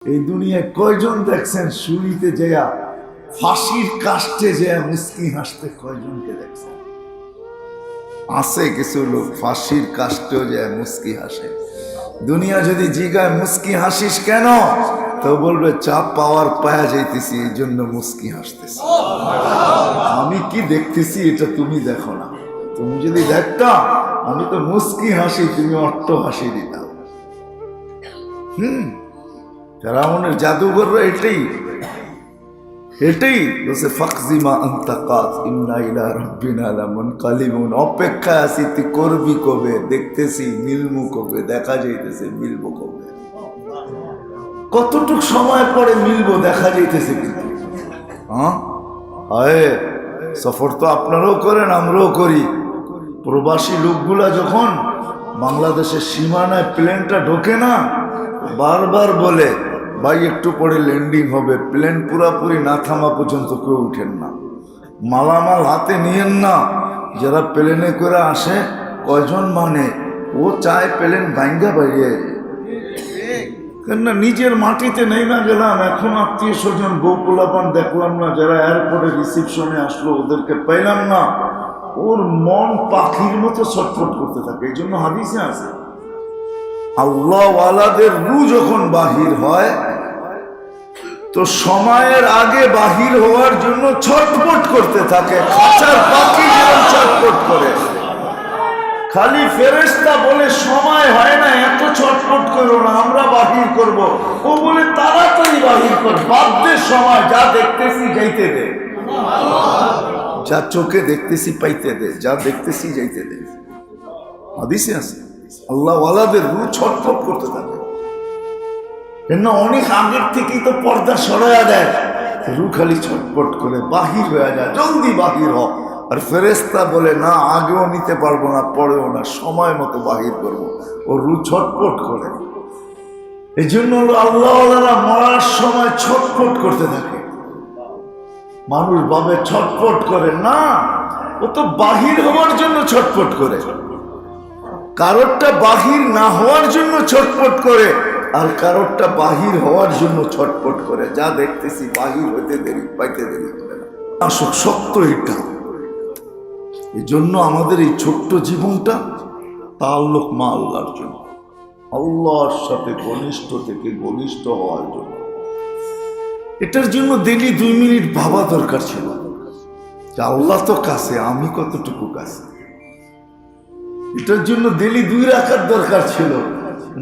এই দুনিয়ায় কয়জন দেখছেন শুইতে যেয়া ফাঁসির কাষ্টে যেয়া মুস্কি হাসতে? কয়জনকে দেখছেন? আছে কিছু লোক ফাঁসির কাষ্টেও যেয়া মুস্কি হাসে। দুনিয়া যদি জিগায় মুস্কি হাসিস কেন, তো বলবে চাপ পাওয়ার পায়া যাইতেছি, এই জন্য মুস্কি হাসতেছি। আমি কি দেখতেছি এটা তুমি দেখো না। তুমি যদি দেখতা আমি তো মুস্কি হাসি, তুমি অট্ট হাসি দিতাম। ফেরাউনের জাদুঘররা এটাই বলছে, ফাকজিমা আনতা কাজ ইন্না ইলা রাব্বিনা লামুনকালিবুন। অপেক্ষায় আছি তুই করবি কবে, দেখতেছি মিলমু কবে, দেখা যাইতেছে মিলবো কবে। কতটুক সময় পরে মিলবো দেখা যাইতেছে কিন্তু। সফর তো আপনারাও করেন, আমরাও করি। প্রবাসী লোকগুলা যখন বাংলাদেশের সীমানায় প্লেনটা ঢোকে না, বারবার বলে ভাই একটু পরে ল্যান্ডিং হবে, প্লেন পুরাপুরি না থামা পর্যন্ত কেউ উঠেন না, মালামাল হাতে নিয়েন না। যারা প্লেনে করে আসে কয়জন মানে ও চায় প্লেন ভাঙ্গা বাইরে, কেননা নিজের মাটিতে নেই না গেলাম। এখন আত্মীয় স্বজন বউ পোলাপান দেখলাম না, যারা এয়ারপোর্টে রিসিপশনে আসলো ওদেরকে পাইলাম না, ওর মন পাখির মতো ছটফট করতে থাকে। এই জন্য হাদিসে আছে আল্লাহওয়ালাদের রূহ যখন বাহির হয় তো সময়ের আগে বাহির হওয়ার জন্য ছটফট করতে থাকে, খাঁচার পাখি যেমন ছটফট করে। খালি ফেরেশতা বলে সময় হয় না, এত ছটফট করো না, আমরা বাহির করব। ও বলে তাড়াতাড়ি বাহির কর, বাধ্যের সময়, যা দেখতেছি যাইতে দে, যা চোখে দেখতেছি পাইতে দে, যা দেখতেছি যাইতে দে। হাদিসে আছে আল্লাহওয়ালাদের রূহ ছটফট করতে থাকে। না অনেক আগের থেকেই তো পর্দা সরাইয়া দেয়, রূহ খালি ছটফট করে বাহির হয়ে যায়, জলদি বাহির হ। আর ফেরেশতা বলে না, আগেও নিতে পারবো না, পরেও না, সময় মতো বাহির করবো। ও রূহ ছটফট করে। এই জন্য আল্লাহওয়ালারা মরার সময় ছটফট করতে থাকে। মানুষ ভাবে ছটফট করে না, ও তো বাহির হওয়ার জন্য ছটফট করে। কারোরটা বাহির না হওয়ার জন্য ছটফট করে, আর কারোরটা বাহির হওয়ার জন্য ছটফট করে। যা দেখতেছি বাহির হইতে দেরি, পাইতে দেরি করে না। আসল সত্য এটা। এই জন্য আমাদের এই ছোট্ট জীবনটা তাআল্লুক মা আল্লাহর জন্য, আল্লাহর সাথে ঘনিষ্ঠ থেকে ঘনিষ্ঠ হওয়ার জন্য। এটার জন্য ডেইলি 2 মিনিট ভাবা দরকার ছিল যে আল্লাহ তো কাছে, আমি কতটুকু কাছে। এটার জন্য ডেইলি 2 রাকাত দরকার ছিল,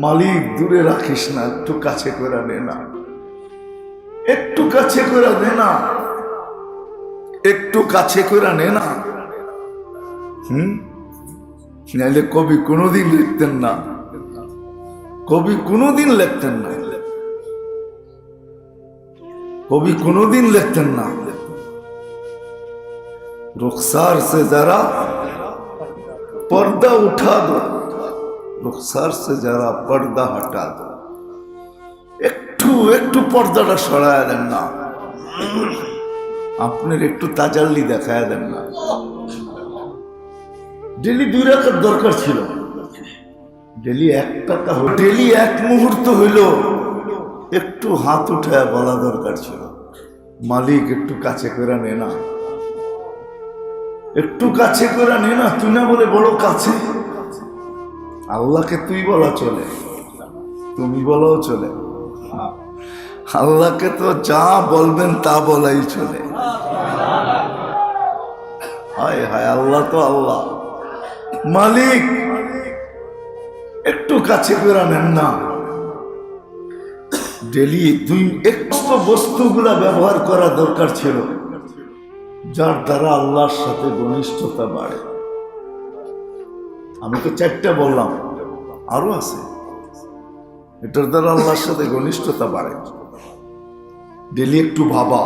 মালিক দূরে রাখিস না, একটু কাছে করে নে না, একটু কাছে করে নে না, একটু কাছে করে নে না। নাইলে কবি কোনোদিন লিখতেন না, কবি কোনোদিন লিখতেন না, কবি কোনোদিন লিখতেন না। रुखसार से जरा पर्दा उठा दो, रुखसार से जरा पर्दा हटा दो। একটু একটু পর্দাটা সরায় দেন না, আপনার একটু তাজাল্লি দেখায় দেন না। ডেলি 2 রাকাত দরকার ছিল, ডেলি 1 টাকা, ডেলি 1 মুহূর্ত হইল একটু হাত উঠায় বলা দরকার ছিল, মালিক একটু কাছে করে নে না, একটু কাছে করে নে না। তুই না বলে বড় কাছে। আল্লাহকে তুই বলা চলে, তুমি বলাও চলে, আল্লাহকে তো যা বলবেন তা বলাই চলে। হায় হায়, আল্লাহ তো আল্লাহ, মালিক একটু কাছে করে নেন না। ডেলি 2 একটু বস্তুগুলা ব্যবহার করা দরকার ছিল, যার দ্বারা আল্লাহর সাথে ঘনিষ্ঠতা বাড়ে। আমি তো 4টা বললাম, আরো আছে। এটার দ্বারা আল্লাহর সাথে ঘনিষ্ঠতা বাড়ে। ডেলি একটু ভাবা,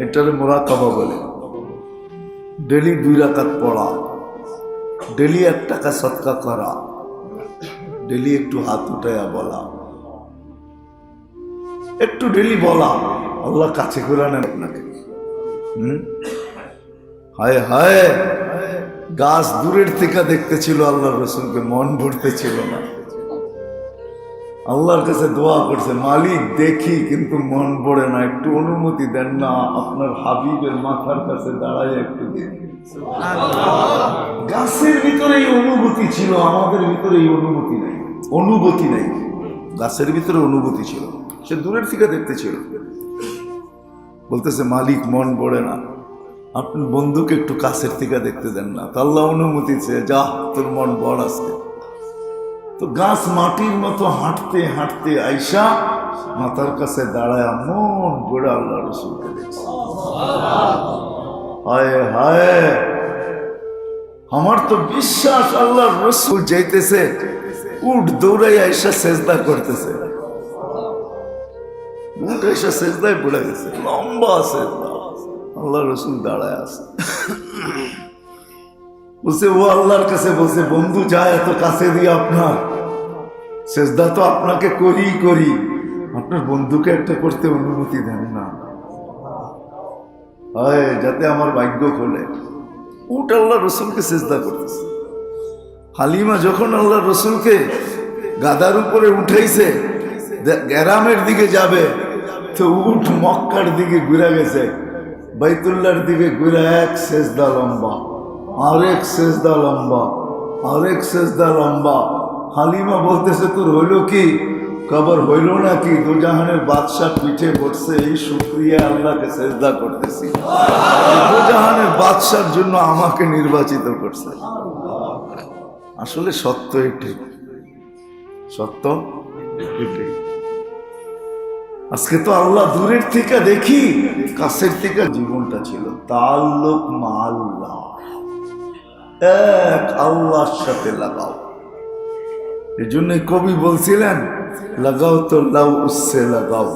এটারে মুরাকাবা বলে। ডেলি 2 রাকাত পড়া, ডেলি 1 টাকা সদকা করা, ডেলি একটু হাত উঠাইয়া বলা, একটু ডেলি বলা, আল্লাহ কাছে করে নেন আপনাকে। হায় হায়, গাছ দূরের থেকে দেখতেছিল আল্লাহর রাসূলকে, মন ভরতে ছিল না। আল্লাহর কাছে দোয়া করছে, মালিক দেখি কিন্তু মন পড়ে না, একটু অনুমতি দেন না, আপনার হাবিবের মাথার কাছে দাঁড়ায় একটু দেখি। গাছের ভিতরে এই অনুভূতি ছিল, আমাদের ভিতরে এই অনুভূতি নাই, অনুভূতি নাই। গাছের ভিতরে অনুভূতি ছিল, সে দূরের থেকে দেখতেছিল, বলতেছে মালিক মন পড়ে না, আপনি বন্ধুকে একটু কাছের থেকে দেখতে দেন না। তো আল্লাহ অনুমতি চেয়ে, যা তোর মন বড় আছে। তো গাছ মাটির মতো হাঁটতে হাঁটতে আইসা মাথার কাছে দাঁড়ায় মন গড়ে আল্লাহ রসুলকে দেখছে। হায় হায়, আমার তো বিশ্বাস আল্লাহ রসুল যাইতেছে, উঠ দৌড়াই আইসা সেজদা করতেছে, উঠ আইসা সেজদায় পড়ে গেছে, লম্বা সেজদা, আল্লাহ রসুল দাঁড়ায় আছে। বলছে ও আল্লাহর কাছে বলছে, বন্ধু যায় এত কাছে দিয়ে আপনার সেজদা তো আপনাকে করি করি, আপনার বন্ধুকে একটা করতে অনুমতি দেন না, হয় যাতে আমার ভাগ্য খোলে। উঠ আল্লাহ রসুলকে সেজদা করতেছে। হালিমা যখন আল্লাহ রসুলকে গাদার উপরে উঠাইছে, গ্রামের দিকে যাবে, তো উঠ মক্কার দিকে ঘুরে গেছে, বাইতুল্লাহর দিকে ঘুরে এক সেজদা লম্বা, আরেক সেজদা লম্বা, আরেক সেজদা লম্বা। হালিমা বলতেছে তোর হইল কি? খবর হইল নাকি? দুজাহানের বাদশাহ পিঠে পড়ছে, এই শুকরিয়া আল্লাহকে সেজদা করতেছি, দুজাহানের বাদশার জন্য আমাকে নির্বাচিত করছে। আসলে সত্য এটাই, সত্য এটাই। আজকে তো আল্লাহ দূরের থেকে দেখি, কাছের থেকে জীবনটা ছিল তাল্লুক মা আল্লাহ, এক আল্লাহর সাথে লাগাও। এই জন্য কবি বলছিলেন, লাগাও তো লাউ উসসে লাগাও,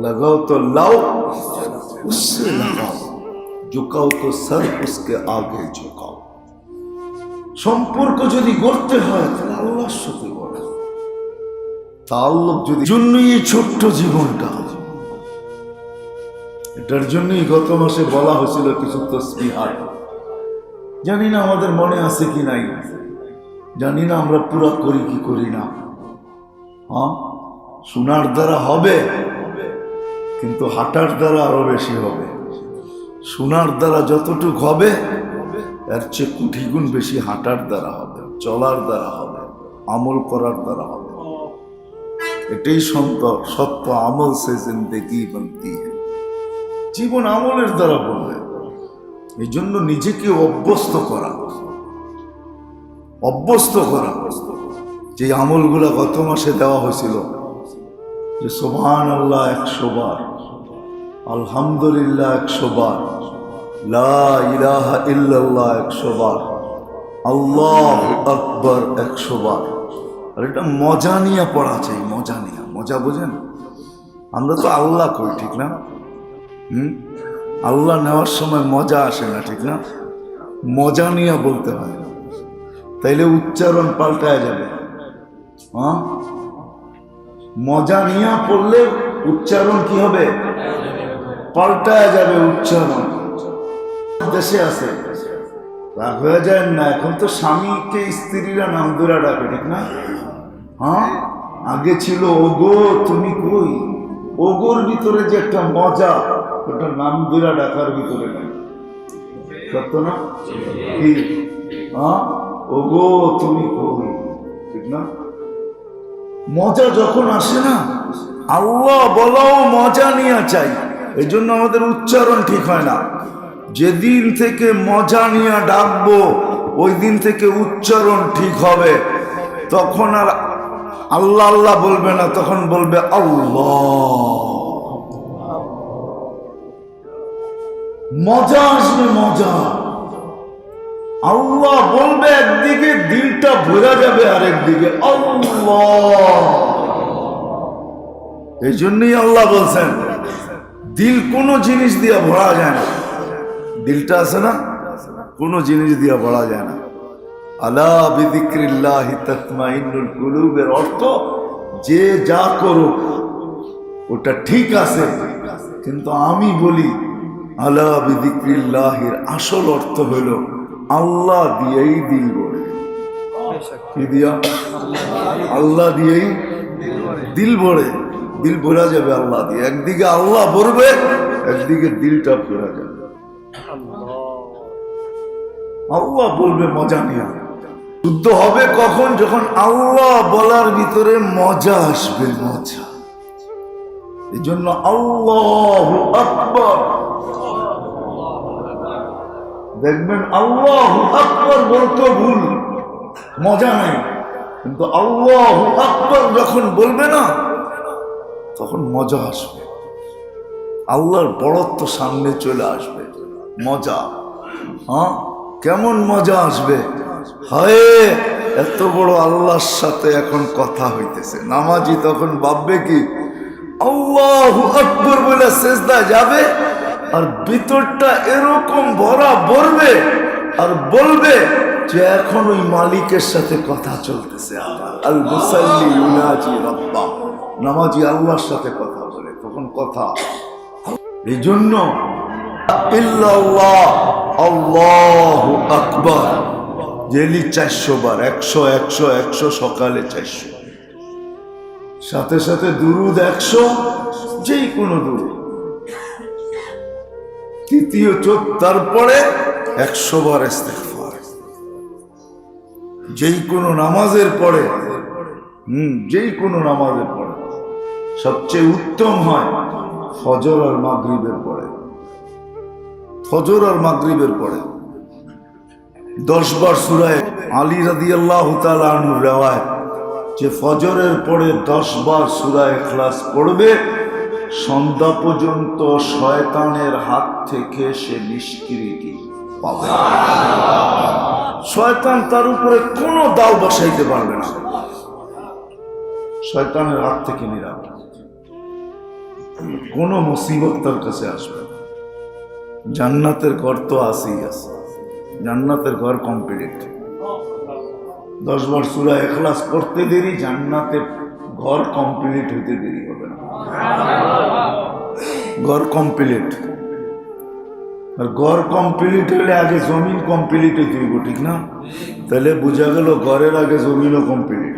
লাগাও তো লাউ উসসে লাগাও, ঝুকাও তো সর উসকে আগে ঝুকাও। সম্পর্ক যদি গড়তে হয় তাহলে আল্লাহর সাথে গড়া, তাল্লুক যদি, জন্যই এই ছোট্ট জীবনটা, এটার জন্যই গত মাসে বলা হয়েছিল কিছু তসবিহাত। জানি না আমাদের মনে আছে কি নাই, জানি না আমরা পুরা করি কি করি না। হ্যাঁ, শোনার দ্বারা হবে, কিন্তু হাঁটার দ্বারা আরো বেশি হবে। শোনার দ্বারা যতটুক হবে এর চেয়ে কোটি গুণ বেশি হাঁটার দ্বারা হবে, চলার দ্বারা হবে, আমল করার দ্বারা হবে। এটাই সত্য, আমল সে জিন্দেগি বনতি হ্যায়, জীবন আমলের দ্বারা বলবে। এই জন্য নিজেকে অভ্যস্ত করা, অভ্যস্ত করা, যে আমলগুলা গত মাসে দেওয়া হয়েছিল, যে সুবহানাল্লাহ 100 বার, আলহামদুলিল্লাহ 100 বার, লা ইলাহা ইল্লাল্লাহ 100 বার, আল্লাহু আকবার 100 বার। আর এটা মজা নিয়ে পড়া চাই, মজা নিয়ে। মজা বোঝেন? আমরা তো আল্লাহ কই, ঠিক না? আল্লাহ নেওয়ার সময় মজা আসে না, ঠিক না? মজা নিয়ে বলতে হয়, তাইলে উচ্চারণ পাল্টায় যাবে। হ্যাঁ, মজা নিয়ে পড়লে উচ্চারণ কি হবে? পাল্টায় যাবে উচ্চারণ। দেশে আছে, রাগ হয়ে যায় না, এখন তো স্বামীকে স্ত্রীরা নাম ধরে ডাকে, ঠিক না? হ্যাঁ, আগে ছিল ওগো তুমি কই। ওগোর ভিতরে যে একটা মজা, ওটা নাম ধরে ডাকার ভিতরে নাই, সত্য না? কি? হ্যাঁ, ওগো তুমি কই, ঠিক না? মজা যখন আসে না, আল্লাহ বলাও মজা নিয়ে চাই, এই জন্য আমাদের উচ্চারণ ঠিক হয় না। যেদিন থেকে মজা নিয়ে ডাকবো ওই দিন থেকে উচ্চারণ ঠিক হবে। তখন আর আল্লাহ আল্লাহ বলবে না, তখন বলবে আল্লাহ। মজা আসবে, মজা। আল্লাহ বলবে একদিকে, দিলটা ভরা যাবে আরেকদিকে, আল্লাহ। এই জন্যই আল্লাহ বলছেন, দিল কোনো জিনিস দিয়ে ভরা যায় না। দিলটা আছে না, কোনো জিনিস দিয়ে ভরা যায় না। আলা বিযিক্রিল্লাহি তাতমাইন্নুল কুলুবের অর্থ, যে যা করো ওটা ঠিক আছে, কিন্তু আমি বলি আলা বিযিক্রিল্লাহির আসল অর্থ হলো আল্লাহ দিয়েই দিল গড়ে। কি দিয়া? আল্লাহ দিয়েই দিল ভরে, দিল ভরা যাবে আল্লাহ দিয়ে। একদিকে আল্লাহ ভরবে, একদিকে দিলটা ভরা যাবে। আল্লাহ বলবে মজা নিয়ে। শুদ্ধ হবে কখন? যখন আল্লাহ বলার ভিতরে মজা আসবে, মজা। এই জন্য আল্লাহু আকবার, দেখবেন আল্লাহু আকবার বলতে ভুল, মজা নাই, কিন্তু আল্লাহু আকবার যখন বলবে না তখন মজা আসবে, আল্লাহর বড়ত্ব সামনে চলে আসবে, মজা। হ্যাঁ, কেমন মজা আসবে? হায়, এত বড় আল্লাহর সাথে এখন কথা হইতেছে। নামাজি তখন ভাববে কি, আল্লাহু আকবার বলে সিজদা যাবে, আর ভিতরটা এরকম ভরা ভরবে, আর বলবে যে এখন ওই মালিকের সাথে কথা চলতেছে। আল মুসাল্লি ইউনাজি রাব্বা, নামাজি আল্লাহর সাথে কথা বলে, তখন কথা। এই জন্য ইল্লাল্লাহ আল্লাহু আকবার ডেইলি 400 বার, 100 100 100, সকালে 400, সাথে সাথে দুরুদ 100, যেই কোনো দুরুদ, তৃতীয় তারপরে 100 বার ইস্তিগফার, যেই কোনো নামাজের পরে। যেই কোনো নামাজের পরে সবচেয়ে উত্তম হয় ফজর আর মাগরিবের পরে। ফজর আর মাগরিবের পরে 10 বার সূরা আলী রাদিয়াল্লাহু তাআলা আনহু রওয়ায়াত, যে ফজরের পরে 10 বার সূরা ইখলাস পড়বে, সন্ধ্যা পর্যন্ত শয়তানের হাত থেকে সে নিষ্কৃতি পাবে। শয়তান তার উপরে কোনো দাও বসাইতে পারবে না, শয়তানের হাত থেকে নিরাপদ, কোনো মুসিবত তার কাছে আসবে না। জান্নাতের ঘর তো আসেই আছে, জান্নাতের ঘর কমপ্লিট। 10 বার সূরা ইখলাস পড়তে দেরি, জান্নাতের ঘর কমপ্লিট হইতে দেরি হবে না। ঘর কমপ্লিট, আর ঘর কমপ্লিট হলে আগে জমিন কমপ্লিট হইতে হইব, ঠিক না? তাহলে বোঝা গেল ঘরের আগে জমিনও কমপ্লিট,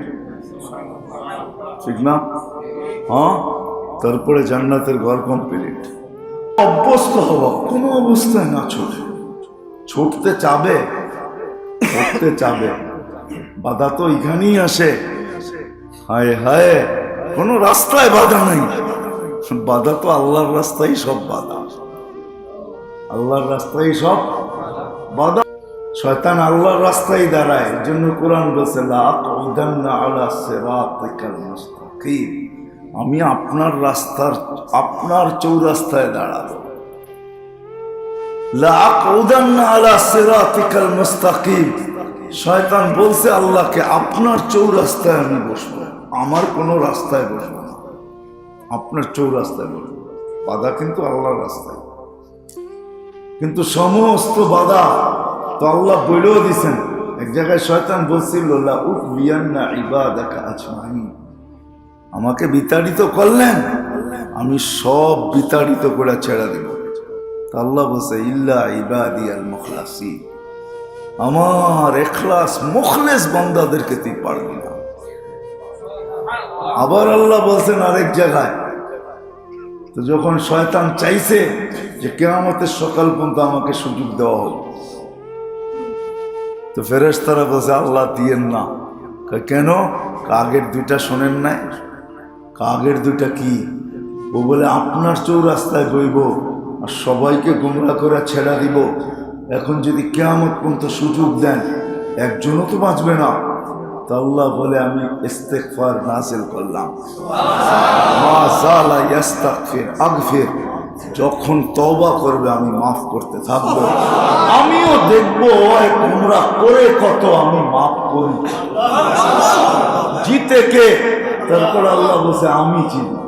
ঠিক না? হ্যাঁ, তারপরে জান্নাতের ঘর কমপ্লিট। অভ্যস্ত হওয়া, কোনো অবস্থায় না ছোটে, ছুটতে চাবে, ছুটতে চাবে, বাধা তো এখানেই আসে। হায় হায়, কোনো রাস্তায় বাধা নাই, বাধা তো আল্লাহর রাস্তায় সব বাধা, আল্লাহর রাস্তায় সব বাধা। শয়তান আল্লাহর রাস্তায় দাঁড়ায়, এর জন্য কোরআন বলছে লা আকুদান্না আলা সিরাতিকাল মুস্তাকিম, আমি আপনার রাস্তার, আপনার চৌরাস্তায় দাঁড়াবো। লা আকুদান্না আলা সিরাতিকাল মুস্তাকিম, শয়তান বলছে আল্লাহকে আপনার চৌরাস্তায় আমি বসবো, আমার কোনো রাস্তায় বসবো না, আপনার চৌরাস্তায় বসবো। বাধা কিন্তু আল্লাহর রাস্তায়, কিন্তু সমস্ত বাধা তো আল্লাহ বলেও দিছেন। এক জায়গায় শয়তান বলছিল লা উযবিয়ান্না ইবাদাকা আজমাইন, আমাকে বিতাড়িত করলেন, আমি সব বিতাড়িত করে ছেড়ে দেব। তা আল্লাহ বলছে ইল্লা ইবাদিয়াল মুখলাসিন, আমার ইখলাস মুখলেস বান্দাদেরকে তুই পারবি না। আবার আল্লাহ বলছেন আরেক জায়গায়, তো যখন শয়তান চাইছে যে কিয়ামতের সকাল পর্যন্ত আমাকে সুযোগ দেওয়া হোক, তো ফেরেশতারা বলছে আল্লাহ দিয়েন না। কেন? আগের দুইটা শোনেন নাই? আগের দুইটা কি? ও বলে আপনার চৌরাস্তায় বইব আর সবাইকে গোমরা করে ছেড়া দিব। এখন যদি কিয়ামত পর্যন্ত সুযোগ দেন, একজনও তো বাঁচবে না। তা আল্লাহ বলে আমি ইস্তিগফার নাযিল করলাম, মা যালা ইস্তাগফির আগফির, যখন তওবা করবে আমি মাফ করতে থাকবো। আমিও দেখবো তোমরা করে কত আমি মাফ করি। জিতে কে? তারপর আল্লাহ বলছে আমি জিতব,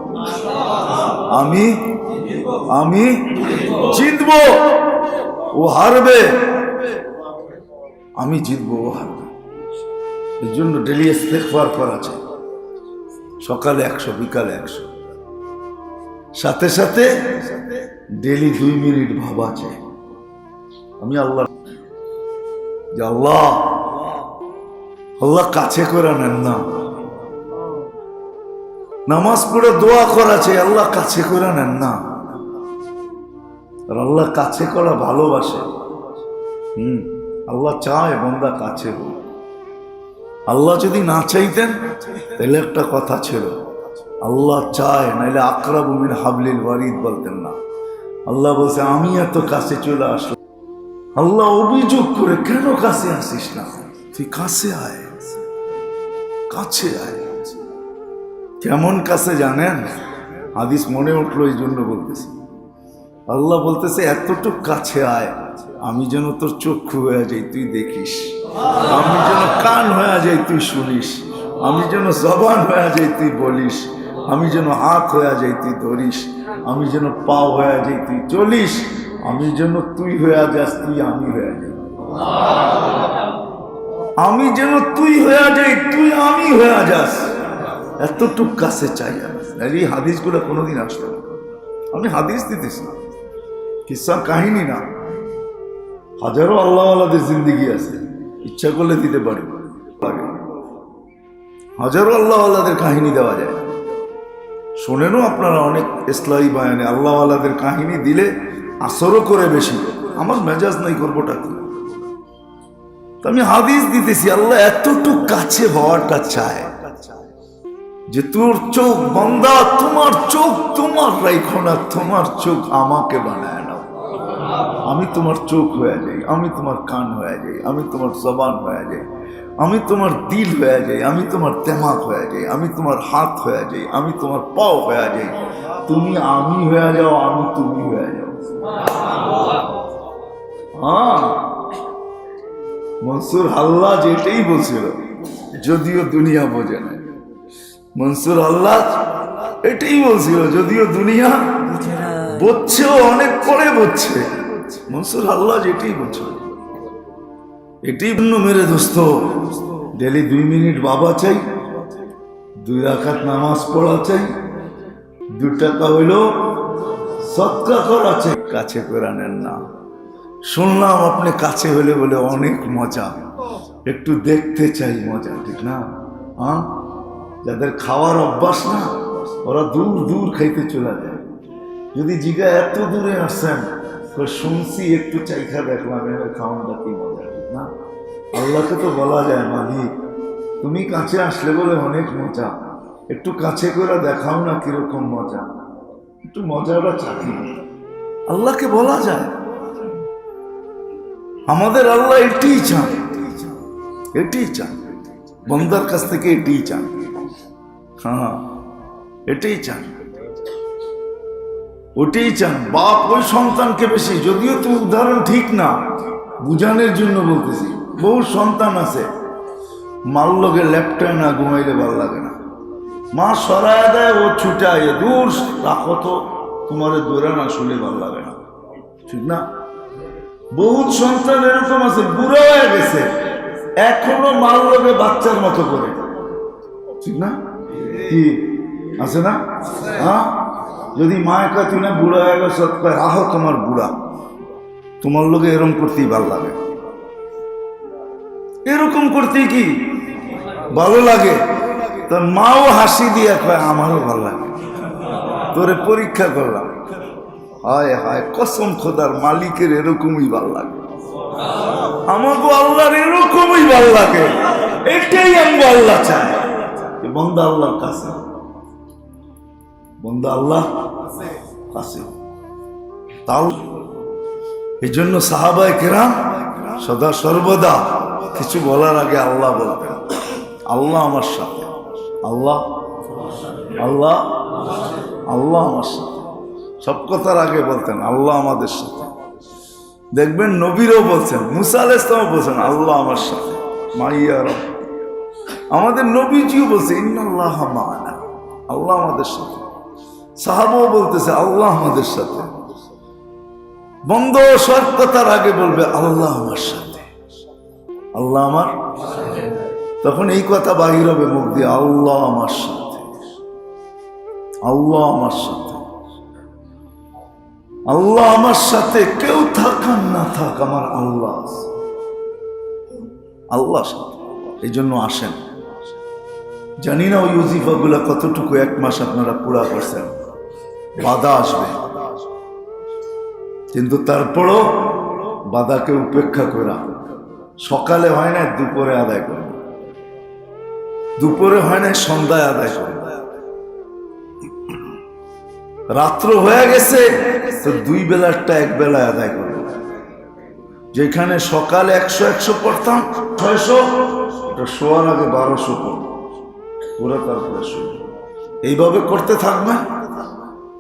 আমি জিতবো, ও হারবে, আমি জিতবো, ও হারবে। এর জন্য ডেলি ইস্তিগফার করা চাই, সকালে 100, বিকালে 100, সাথে সাথে ডেলি 2 মিনিট ভাবা চাই আমি আল্লাহ, যে আল্লাহ, আল্লাহ কাছে করে নেন না, নামাজ পড়ে দোয়া করা চাই, আল্লাহ কাছে করে নেন না। আর আল্লাহ কাছে করা ভালোবাসে। আল্লাহ চায় বান্দা কাছে হোক। আল্লাহ যদি না চাইতেন তাহলে একটা কথা ছিল, আল্লাহ চায়, নাইলে আকরাবু মিন হাবলিল ওয়ারিদ বলতেন না। আল্লাহ বলছে আমি এত কাছে চলে আসলাম। আল্লাহ অভিযোগ করে, কেন কাছে আসিস না? তুই কাছে আয়, কাছে আয়। কেমন কাছে জানেন? হাদিস মনে উঠলো এই জন্য বলতেছি। আল্লাহ বলতেছে এতটুক কাছে আয়, আমি যেন তোর চক্ষু হয়ে যাই তুই দেখিস, আমি যেন কান হয়ে যাই তুই শুনিস, আমি যেন জবান হয়ে যাই তুই বলিস, আমি যেন হাত হয়ে যাই তুই ধরিস, আমি যেন পা হয়ে যাই তুই চলিস, আমি যেন তুই হয়ে যাস তুই আমি হয়ে যাই, আমি যেন তুই হয়ে যাই তুই আমি হয়ে যাস। এতটুক কাছে চাই আমি। এই হাদিসগুলো কোনোদিন আসতো না। আমি হাদিস দিতেছি না, কিসা কাহিনী না। হাজারো আল্লাহওয়ালাদের জিন্দিগি আছে, ইচ্ছা করলে দিতে পারি। হাজারো আল্লাহওয়ালাদের কাহিনী দেওয়া যায়। শোনেনও আপনারা অনেক ইসলাহি বায়ানে আল্লাহওয়ালাদের কাহিনী দিলে আসরও করে বেশি। আমার মেজাজ নাই, করবোটা কি? আমি হাদিস দিতেছি। আল্লাহ এতটুক কাছে হওয়াটা চায় যে তোর চোখ বান্দা, তোমার চোখ তোমার রাইখো না, তোমার চোখ আমাকে বানায় নাও। আমি তোমার চোখ হয়ে যাই, আমি তোমার কান হয়ে যাই, আমি তোমার জবান হয়ে যাই, আমি তোমার দিল হয়ে যাই, আমি তোমার দিমাগ হয়ে যাই, আমি তোমার হাত হয়ে যাই, আমি তোমার পাও হয়ে যাই। তুমি আমি হয়ে যাও, আমি তুমি হয়ে যাও। হ্যাঁ, মনসুর আল্লাহ যেটাই বলছিল, যদিও দুনিয়া বোঝে না। মনসুর আল্লাহ এটাই বলছিল, যদিও দুনিয়া বুঝছেও, অনেক পরে বুঝছে। মনসুর আল্লাহ যেটাই বলছিল এটাই মেরে দোস্ত। ডেলি 2 মিনিট বাবা চাই, 2 রাকাত নামাজ পড়া চাই, 2 টাকা হইল সদকা করা চাই। কাছে করে নেন না। শুনলাম আপনি কাছে হলে বলে অনেক মজা, একটু দেখতে চাই মজা, ঠিক না? হ্যাঁ, যাদের খাওয়ার অভ্যাস না, ওরা দূর দূর খাইতে চলে যায়। যদি জিগা এত দূরে আসছেন, শুনছি একটু চাইখা দেখলাম এবার খাওয়ানটা কি মজা, ঠিক না? আল্লাহকে তো বলা যায়, মালিক তুমি কাছে আসলে বলে অনেক মজা, একটু কাছে করে দেখাও না কিরকম মজা, একটু মজাটা চাকি। আল্লাহকে বলা যায়। আমাদের আল্লাহ এটাই চান, এটাই চান বন্দার কাছ থেকে, এটাই চান। হ্যাঁ, এটাই চান, ওটাই চান। বাপ ওই সন্তানকে বেশি, যদিও তো উদাহরণ ঠিক না, বুঝানোর জন্য বলতেছি। বহু সন্তান আছে মার লগে ল্যাপটায় না ঘুমাইলে ভালো লাগে না, মা সরায় দেয়, ও ছুটায়, দূর রাখো তো, তোমার দৌড়া না শুলে ভালো লাগে না, ঠিক না? বহুত সন্তান এরকম আছে, বুড়ো হয়ে গেছে, এখনো মার লগে বাচ্চার মতো করে, ঠিক না? কি আছে না? হ্যাঁ, যদি মায়ের কাছে তুই না বুড়া হয়ে গেছ, রাহো তোমার বুড়া, তোমার লোকে এরকম করতেই ভালো লাগে, এরকম করতেই কি ভালো লাগে। তোর মাও হাসি দিয়ে কয় আমারও ভালো লাগে, তোরে পরীক্ষা করলাম। হায় হায়, কসম খোদার মালিকের এরকমই ভালো লাগে, আমাকে আল্লাহর এরকমই ভালো লাগে। এটাই আমি আল্লাহ চাই, বন্দা আল্লাহর কাছে, বন্দা আল্লাহ কাছে। তাও এই জন্য সাহাবায়ে কেরাম সদা সর্বদা কিছু বলার আগে আল্লাহ বলতেন, আল্লাহ আমার সাথে, আল্লাহ আল্লাহ আল্লাহ আমার সাথে। সব কথার আগে বলতেন আল্লাহ আমাদের সাথে। দেখবেন নবীরও বলছেন, মুসা আলাইহিস সালাম বলছেন আল্লাহ আমার সাথে, মাইয়া রব। আমাদের নবীজিও বলছে ইন্নাল্লাহ মা'ানা, আল্লাহ আমাদের সাথে। সাহাবাও বলতেছে আল্লাহ আমাদের সাথে। বন্ধ সব কথার আগে বলবে আল্লাহ আমার সাথে, আল্লাহ আমার। তখন এই কথা বাহির হবে মুখ দিয়ে, আল্লাহ আমার সাথে, আল্লাহ আমার সাথে, আল্লাহ আমার সাথে। কেউ থাকার না থাক, আমার আল্লাহ আছে, আল্লাহ সাথে। এই জন্য আসেন, জানি না ওই ওজিফাগুলা কতটুকু 1 মাস আপনারা পুরা করছেন, বাধা আসবে, কিন্তু তারপরও বাধাকে উপেক্ষা করা। সকালে হয় না দুপুরে আদায় করবে, দুপুরে হয় না সন্ধ্যায় আদায় করবে, রাত্র হয়ে গেছে তো 2 বেলারটা 1 বেলায় আদায় করবে। যেখানে সকালে 100 পড়তাম 600, ওটা শোয়ার আগে 1200 পড়ব, পুরো তারপরে শুরু। এইভাবে করতে থাকবেন,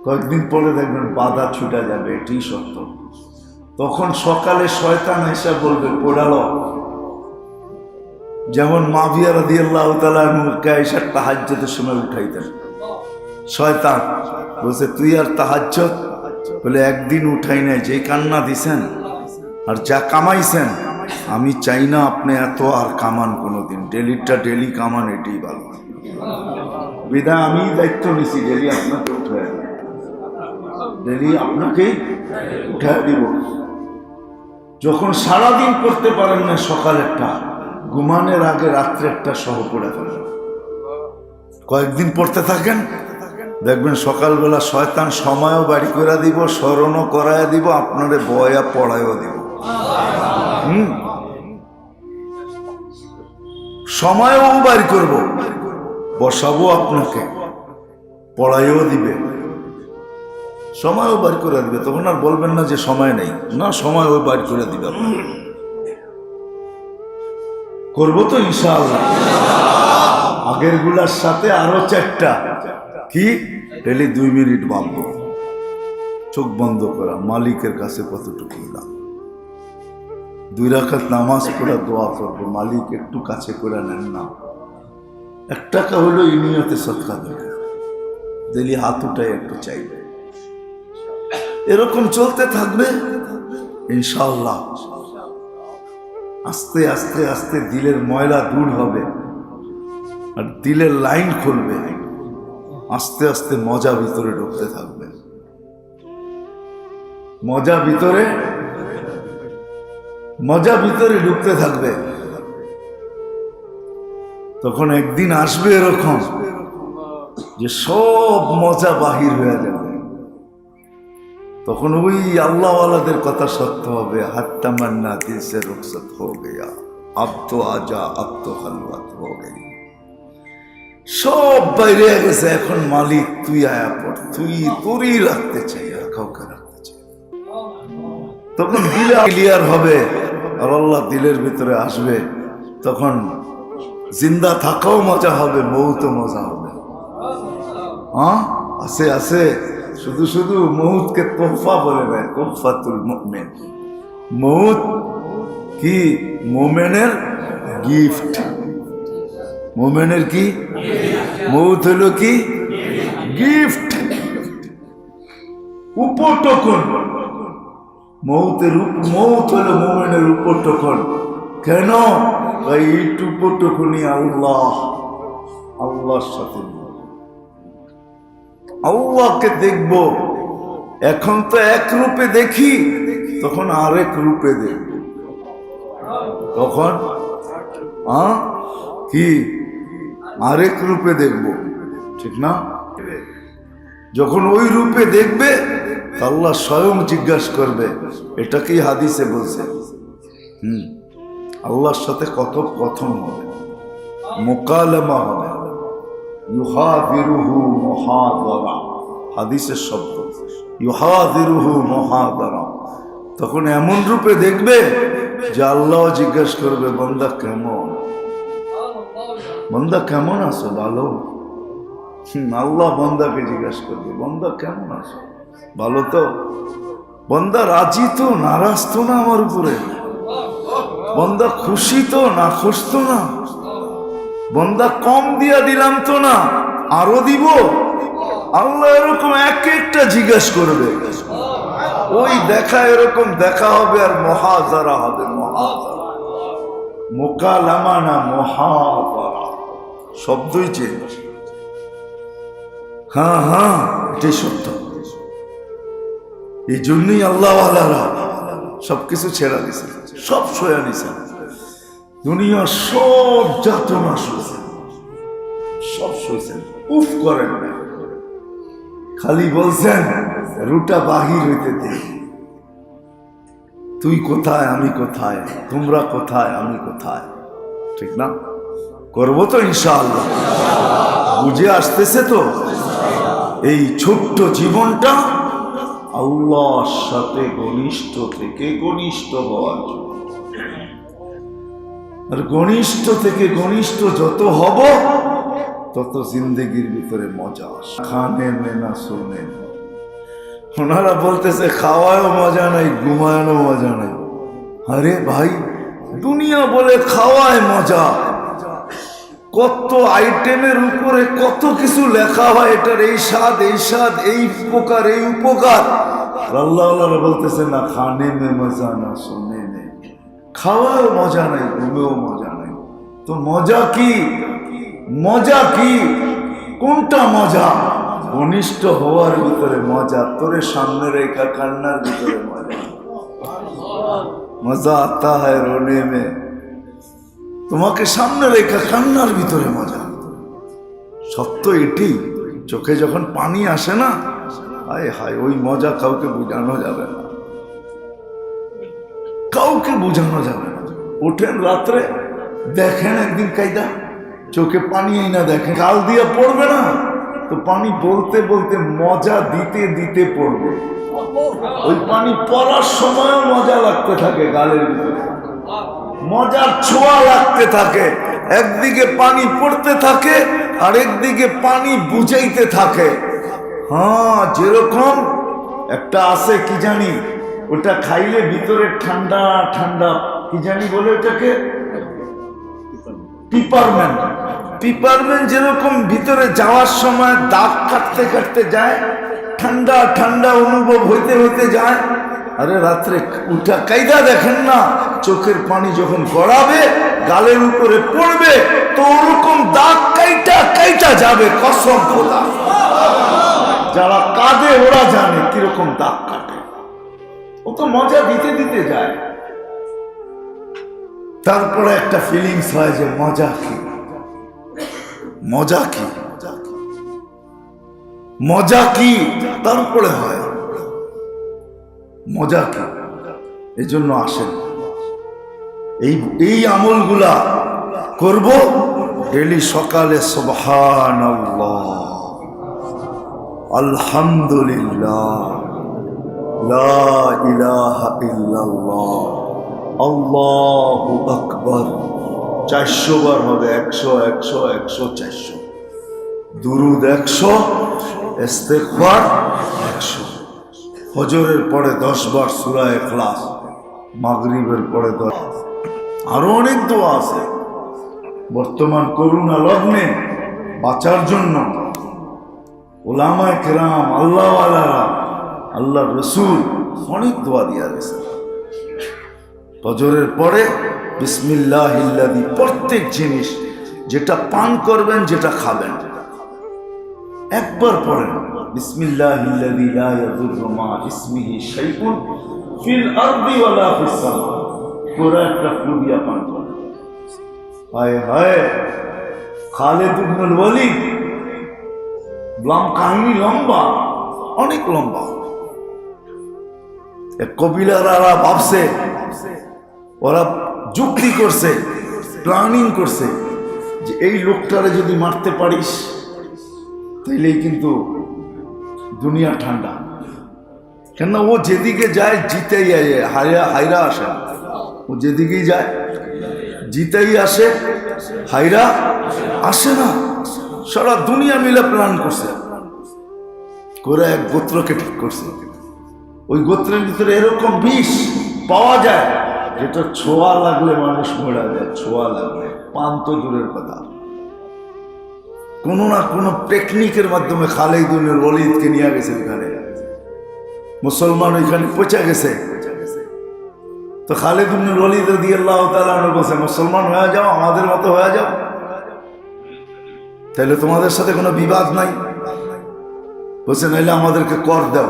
কয়েকদিন পরে দেখবেন বাধা ছুটে যাবে, এটি সত্য। তখন সকালে শয়তান এসে বলবে পড়ালো, যেমন মাবিয়া রাদিয়াল্লাহু তাআলা আনহুকে আয়েশা তাহাজ্জুদের সময় উঠাইতেন। শয়তান বলছে তুই আর তাহাজ্জুদ, বলে একদিন উঠাই নাই, যে কান্না দিছেন আর যা কামাইছেন, আমি চাই না আপনি এত আর কামান কোনোদিন, ডেলিটা ডেলি কামান, এটাই ভালো। বিধায় আমি দায়িত্ব নিছি, ডেলি আপনাকে উঠাই দিব, ডেলি আপনাকেই উঠাই দিব। যখন সারাদিন করতে পারেন না, সকালেরটা ঘুমানোর আগে রাত্রেরটা সহ পড়ে ফেলেন, কয়েকদিন পড়তে থাকেন, দেখবেন সকালবেলা শয়তান সময়ও বাড়ি করে দিব, স্মরণও করায় দিব, আপনারে বয়া পড়ায়ও দিব। সময়ও বাড়ি করব, বসাবো আপনাকে, পড়াইও দিবে, সময়ও বাড়ি করে দিবে। তখন আর বলবেন না যে সময় নেই, না, সময় ওই বাড়ি করে দিবে। করবো তো ইনশাআল্লাহ। আগের গুলার সাথে আরো 4টা কি, ডেলি 2 মিনিট বাঁধব, চোখ বন্ধ করা, মালিকের কাছে কতটুকু দাম, 2 রাকাত নামাজ পড়া, দোয়া করবো, মালিক একটু কাছে করে নেন না। 1 টাকা হলো এই নিয়তে সদকা দেবে, ডেলি হাত উঠায় একটু চাইবে। এরকম চলতে থাকবে ইনশাআল্লাহ। আস্তে আস্তে আস্তে দিলের ময়লা দূর হবে আর দিলের লাইন খুলবে, আস্তে আস্তে মজা ভিতরে ঢুকতে থাকবে, মজা ভিতরে ঢুকতে থাকবে। তখন একদিন আসবে এরকম যে সব মজা বাহির হয়ে যাবে, তখন ওই আল্লাহওয়ালাদের কথা সত্য হবে, হাত্তা মান্না দিল সে রুখসত হো গয়া, আব তো আজা, আব তো খালওয়াত হো গই। সব বাইরে গেছে, এখন মালিক তুই আয়া পড়, তোরই রাখতে চাই, আর কাউকে রাখতে চাই। তখন দিলে ক্লিয়ার হবে আর আল্লাহ দিলের ভিতরে আসবে, তখন জিন্দা থাকাও মজা হবে, মৌতও মজা হবে। হ্যাঁ, আছে শুধু শুধু মৌতকে তোহফা বলে দেয়, তোহফাতুল মুমিন। মৌত কি? মোমেনের গিফট। মোমেনের কি? মৌত হলো কি? গিফট, উপটকন। মৌত হলো মোমেনের উপটকন। কেন? এই উপটকনই আল্লাহর সাথে, আল্লাহকে দেখব। এখন তো এক রূপে দেখি, তখন আরেক রূপে দেখব। তখন কি আরেক রূপে দেখব, ঠিক না? যখন ওই রূপে দেখবে আল্লাহ স্বয়ং জিজ্ঞাসা করবে, এটাকেই হাদিসে বলছে। আল্লাহর সাথে কত কথন হবে, মুকালামা হবে, ইউহাদিরুহু মুহাদারা, হাদিসের শব্দ, ইউহাদিরুহু মুহাদারা। তখন এমন রূপে দেখবে যে আল্লাহ জিজ্ঞাসা করবে, বান্দা কেমন, বান্দা কেমন আছো, ভালো? আল্লাহ বান্দাকে জিজ্ঞাসা করবে, বান্দা কেমন আছো, ভালো তো? বান্দা রাজি তো, নারাজ তো না আমার উপরে? বান্দা খুশি তো, না খুশ তো না? বান্দা কম দিয়া দিলাম তো না, আরো দিব? আল্লাহ এরকম এক একটা জিজ্ঞাসা করবে। ওই দেখা এরকম দেখা হবে, আর মুহাজারা হবে, মুহাজারা। মুকালামা না মুহাজারা, শব্দই চেঞ্জ। হ্যাঁ, এটাই সত্য। এই জন্যই আল্লাহওয়ালারা সবকিছু ছেড়া দিছে, সব সয়া নিছে, দুনিয়া সব যাতনা শুনছে, সব শুয়েছেন, উফ করেন না, খালি বলছেন রুটা বাহির হইতে দে। তুই কোথায় আমি কোথায়, তোমরা কোথায় আমি কোথায়, ঠিক না? করবো তো ইনশাআল্লাহ। বুঝে আসতেছে তো? এই ছোট্ট জীবনটা আল্লাহর সাথে ঘনিষ্ঠ থেকে ঘনিষ্ঠ হওয়ার জন্য। আর ঘনিষ্ঠ থেকে ঘনিষ্ঠ যত হব তত জিন্দগির ভিতরে মজা। খানে মেনা শুনে ওনারা বলতেছে খাওয়ায়ও মজা নাই, ঘুমায়ও মজা নাই। আরে ভাই, দুনিয়া বলে খাওয়ায় মজা, কত আইটেমের উপরে কত কিছু লেখা হয়, এটার এই স্বাদ এই স্বাদ, এই উপকার এই উপকার। আল্লাহ বলতেছে না খানে মে মজা না শুনে মে, খাওয়ায়ও মজা নাই, ঘুমেও মজা নাই। তো মজা কি? মজা কি? কোনটা মজা? ঘনিষ্ঠ হওয়ার ভিতরে মজা, তোরে সামনে রেখা কান্নার ভিতরে মজা। মজা আতা হয় রোনে মে, তোমাকে সামনে রেখা কান্নার ভিতরে মজা। সত্য এটি, চোখে যখন পানি আসে না, হায় হায়, ওই মজা কাউকে বোঝানো যাবে না, কাউকে বোঝানো যাবে না। ওঠেন রাত্রে, দেখেন একদিন কায়দা, চোখে পানি এই না দেখেন, গাল দিয়ে পড়বে না তো পানি বলতে বলতে মজা দিতে দিতে পড়বে। ওই পানি পড়ার সময়ও মজা লাগতে থাকে, গালের ভিতরে মজার ছোঁয়া লাগতে থাকে। একদিকে পানি পড়তে থাকে আর একদিকে পানি বুঝাইতে থাকে। হ্যাঁ, যেরকম একটা আছে কি জানি, ওটা খাইলে ভিতরে ঠান্ডা ঠান্ডা, কি জানি বলে ওটাকে, পিপারমেন্ট। পিপারমেন্ট যেরকম ভিতরে যাওয়ার সময় দাগ কাটতে কাটতে যায়, ঠান্ডা ঠান্ডা অনুভব হইতে হইতে যায়। আরে রাত্রে উঠা কায়দা দেখেন না, চোখের পানি যখন গড়াবে গালের উপরে পড়বে তো ওরকম দাগ কাইটা কাইটা যাবে, কসম খোদা। যারা কাঁদে ওরা জানে কিরকম দাগ কাটে। ও তো মজা দিতে দিতে যায়, তারপরে একটা ফিলিংস হয় যে মজা কি, মজা কি, মজা কি, তারপরে হয় মজা কি। এই জন্য আসেন, এই আমলগুলা করব ডেলি সকালে। সুবহানাল্লাহ, আলহামদুলিল্লাহ, লা ইলাহা ইল্লাল্লাহ, আল্লাহু আকবার। 400 বার হবে, 100 100 100 400, দুরুদ 100, ইস্তেগফার 100। ফজরের পরে 10 বার সূরা ইখলাস, মাগরিবের পরে 10। আরো অনেক দোয়া আছে। বর্তমান করোনা লগ্নে বাঁচার জন্য উলামায়ে কেরাম, আল্লাহওয়ালারা, আল্লাহর রাসূল অনেক দোয়া দিয়া গেছে। ফজরের পরে বিসমিল্লাহিল্লাযী, প্রত্যেক জিনিস যেটা পান করবেন যেটা খাবেন একবার পড়েন, বিসমিল্লাহিল্লাযী লা ইয়াদুররু মা ইসমিহি শাইউন ফিল আরদি ওয়ালা ফিস সামা। পুরো একটা ফু দিয়া পান করেন। হায় হায়, খালিদ ইবনুল ওয়ালিদ, কাহিনী লম্বা, অনেক লম্বা। এক কবিলারা ভাবছে, ওরা যুক্তি করছে, প্ল্যানিং করছে যে এই লোকটারে যদি মারতে পারিস তাইলেই কিন্তু দুনিয়া ঠান্ডা। কেন, ও যেদিকে যায় জিতেই হাইরা আসে না। ও যেদিকেই যায় জিতেই আসে, হাইরা আসে না। সারা দুনিয়া মিলে প্ল্যান করছে, করে এক গোত্রকে ঠিক করছে। ওই গোত্রের ভিতরে এরকম বিষ পাওয়া যায় যেটা ছোঁয়া লাগলে মানুষ মরা যায়, ছোঁয়া লাগলে। পান তো দূরের কথা, কোনো না কোনো টেকনিকের মাধ্যমে খালিদ ইবনুল ওয়ালিদকে নিয়ে গেছে ওখানে। মুসলমান ওইখানে পৌঁছে গেছে। তো খালিদ ইবনুল ওয়ালিদ রাদিয়াল্লাহু তাআলা আনহু বলেছে, মুসলমান হয়ে যাও, আমাদের মতো হয়ে যাও, তাহলে তোমাদের সাথে কোনো বিবাদ নাই। বলছে নাইলে আমাদেরকে কর দাও,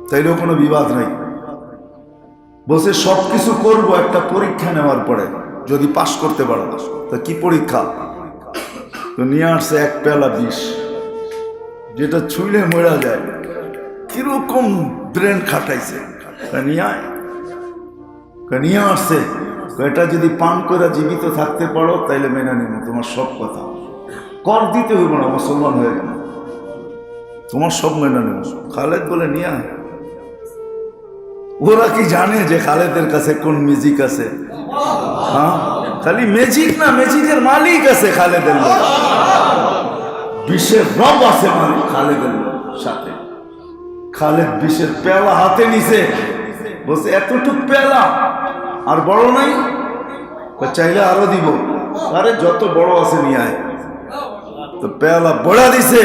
তাইলেও কোনো বিবাদ নাই। বলছে সবকিছু করবো একটা পরীক্ষা নেওয়ার পরে, যদি পাশ করতে পারো। তা কি পরীক্ষা? তো নিয়ে আসছে এক পেলা বিষ, যেটা ছুঁলে মরা যায়। কিরকম ব্রেন খাটাইছে, নিয়ে আসছে। এটা যদি পান করে জীবিত থাকতে পারো তাইলে মেনে নিব তোমার সব কথা, কর দিতে হইব না, মুসলমান হয়ে গেল, তোমার সব মেনে নেব। খালেদ বলে নিয়ে আয়। ওরা কি জানে যে খালেদের কাছে কোন ম্যাজিক আছে? হ্যাঁ, খালি ম্যাজিক না, ম্যাজিকের মালিক আছে খালেদের লোক, বিষের রব আছে মালিক খালেদের সাথে। খালেদ বিষের পেলা হাতে নিছে, বলছে এতটুক পেলা আর বড় নাই, চাইলে আরো দিব। আরে যত বড় আছে নিয়ে আয়। তো পেয়ালা বড়া দিছে,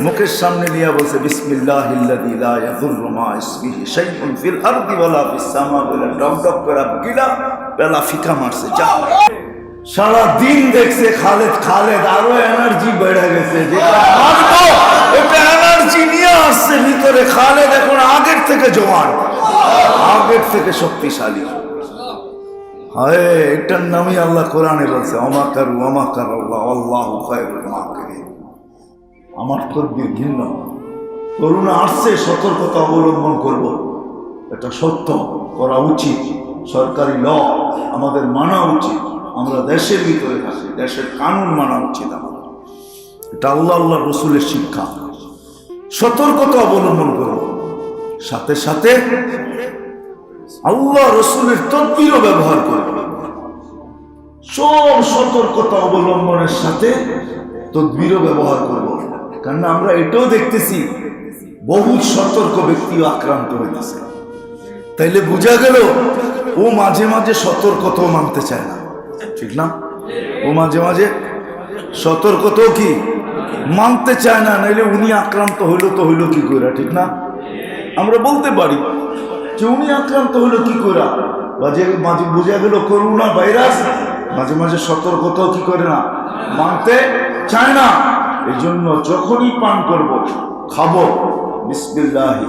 মুখের সামনে নিয়ে বলছে বিসমিল্লাহিল্লাযী লা ইয়াযুররু মা ইসমিহি শাইউন ফিল আরদি ওয়ালা ফিস সামা, বলে ডক ডক করে গিলা পেয়ালা ফিকা মারছে। যা সারা দিন দেখছে খালেদ আরো এনার্জি বেড়ে গেছে, যেটা মারতো এটা এনার্জি নিয়ে আসছে ভিতরে। খালেদ এখন আগের থেকে জওয়ান, আগের থেকে শক্তিশালী। হায়, এটার নামই আল্লাহ কোরআনে বলছে অমাকারু অমাকারাল্লাহ আল্লাহু খায়রুল মাকিরিন। আমার তদবির ভিন্ন, করুণা আসছে, সতর্কতা অবলম্বন করব, এটা সত্য, করা উচিত, সরকারি ল আমাদের মানা উচিত। আমরা দেশের ভিতরে থাকি, দেশের কানুন মানা উচিত আমাদের, এটা আল্লাহ রসুলের শিক্ষা। সতর্কতা অবলম্বন করব, সাথে সাথে আল্লাহ রসুলের তদবিরও ব্যবহার করব। সব সতর্কতা অবলম্বনের সাথে তদবিরও ব্যবহার করব, কারণ আমরা এটাও দেখতেছি বহু সতর্ক ব্যক্তিও আক্রান্ত হইতেছে। তাইলে বোঝা গেল ও মাঝে মাঝে সতর্কতাও মানতে চায় না, ঠিক না? ও মাঝে মাঝে সতর্কতাও কি মানতে চায় না, নাইলে উনি আক্রান্ত হইল তো হইল কি করে, ঠিক না? আমরা বলতে পারি যে উনি আক্রান্ত হইল কি করে, মাঝে মাঝে বোঝা গেল করোনা ভাইরাস, মাঝে মাঝে সতর্কতাও কি করে না, মানতে চায় না। এই জন্য যখনই পান করব, খাবো বিসমিল্লাহি